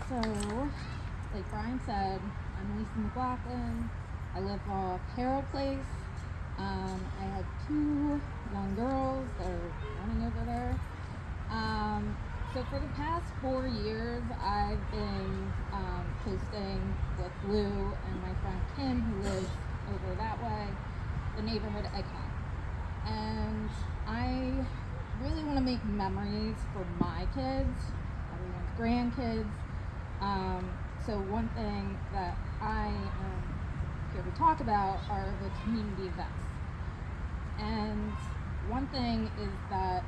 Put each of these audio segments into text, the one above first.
So, like Brian said, I'm Lisa McLaughlin. I live off Harrow Place. I have 2 young girls that are running over there. So for the past 4 years, I've been posting with Lou and my friend Kim, who lives over that way, the neighborhood egg hunt. And I really want to make memories for my kids, everyone's grandkids. So one thing that I am here to talk about are the community events. And one thing is that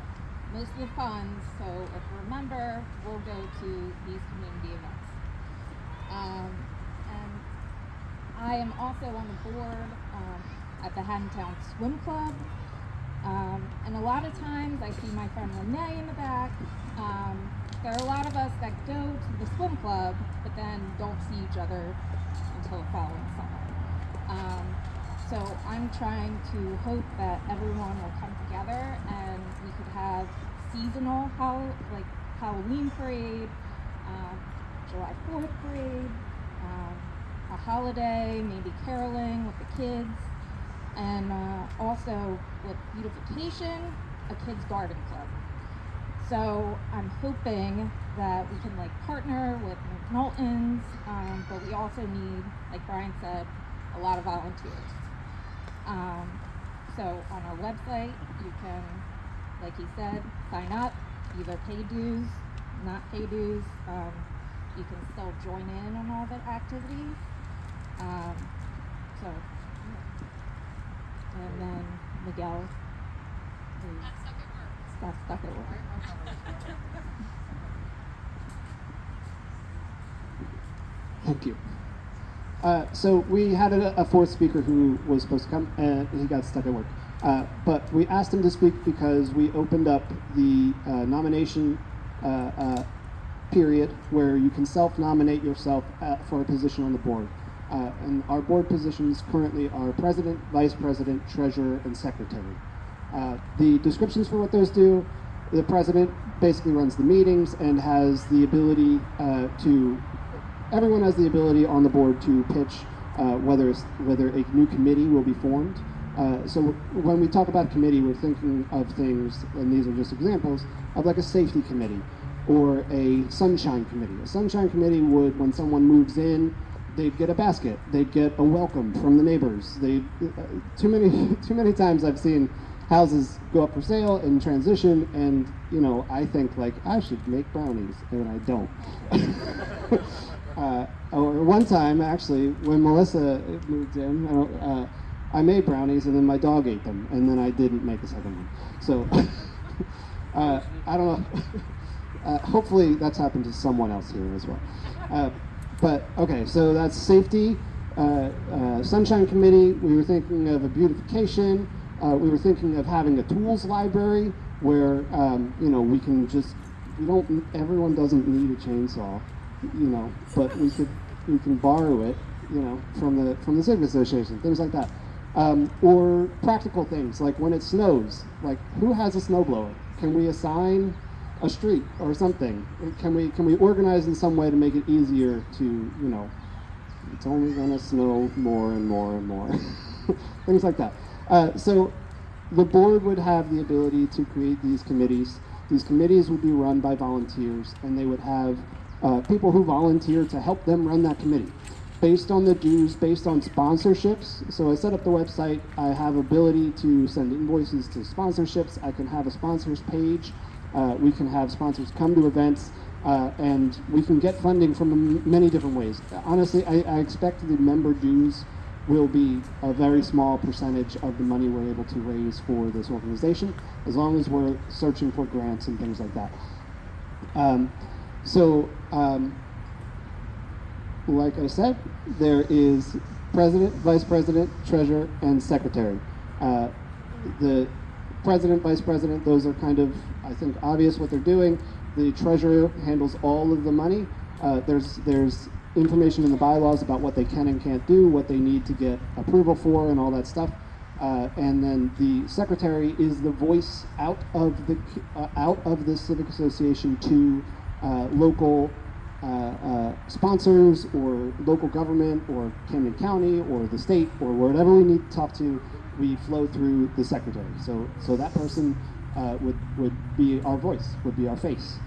most of the funds, so if we're a member, will go to these community events. And I am also on the board at the Haddontown Swim Club. And a lot of times I see my friend Renee in the back. There are a lot of us that go to the swim club, but then don't see each other until the following summer. So I'm trying to hope that everyone will come together and we could have seasonal, like Halloween parade, July 4th parade, a holiday, maybe caroling with the kids, and also with beautification, a kids garden club. So I'm hoping that we can like partner with McNulton's, but we also need, like Brian said, a lot of volunteers. So on our website, you can, like he said, sign up, either pay dues, not pay dues. You can still join in on all the activities. So, yeah. And then Miguel got stuck at work. Thank you. So we had a fourth speaker who was supposed to come, and he got stuck at work. But we asked him to speak because we opened up the nomination period where you can self-nominate yourself for a position on the board. And our board positions currently are president, vice president, treasurer, and secretary. The descriptions for what those do: the president basically runs the meetings and has the ability everyone has the ability on the board to pitch whether a new committee will be formed. So when we talk about committee, we're thinking of things, and these are just examples, of like a safety committee or a sunshine committee. A sunshine committee would, when someone moves in, they'd get a basket, they'd get a welcome from the neighbors. Too many times I've seen houses go up for sale and transition, and I think like I should make brownies, and I don't. Or one time, actually, when Melissa moved in, I made brownies and then my dog ate them, and then I didn't make a second one. So I don't know. Hopefully that's happened to someone else here as well. But okay, so that's safety. Sunshine Committee, we were thinking of a beautification. We were thinking of having a tools library where we can just, everyone doesn't need a chainsaw, but we can borrow it, from the civic association, things like that. Or practical things like when it snows, like who has a snowblower? Can we assign a street or something? Can we organize in some way to make it easier to, it's only going to snow more and more and more, things like that. So the board would have the ability to create these committees. These committees would be run by volunteers, and they would have people who volunteer to help them run that committee. Based on the dues, based on sponsorships. So I set up the website. I have ability to send invoices to sponsorships. I can have a sponsors page. We can have sponsors come to events, and we can get funding from many different ways. Honestly, I expect the member dues will be a very small percentage of the money we're able to raise for this organization, as long as we're searching for grants and things like that. Like I said, there is president, vice president, treasurer, and secretary. The president, vice president, those are kind of, I think, obvious what they're doing. The treasurer handles all of the money. There's information in the bylaws about what they can and can't do, what they need to get approval for, and all that stuff. And then the secretary is the voice out of the civic association to local sponsors or local government or Camden County or the state or whatever we need to talk to, we flow through the secretary. So that person would be our voice, would be our face.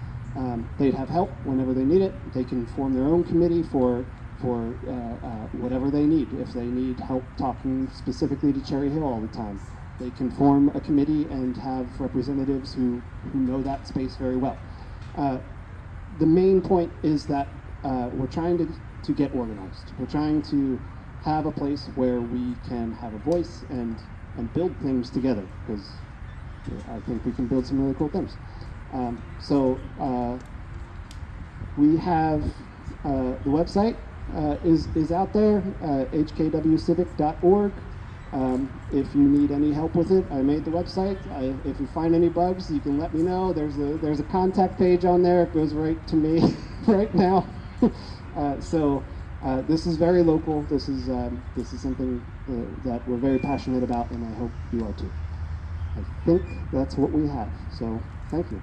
They'd have help whenever they need it. They can form their own committee for whatever they need. If they need help talking specifically to Cherry Hill all the time, they can form a committee and have representatives who know that space very well. The main point is that we're trying to get organized. We're trying to have a place where we can have a voice and build things together, because I think we can build some really cool things. We have the website is out there, hkwcivic.org. If you need any help with it, I made the website. If you find any bugs, you can let me know. There's a contact page on there. It goes right to me right now. This is very local. This is something that we're very passionate about, and I hope you are too. I think that's what we have. So thank you.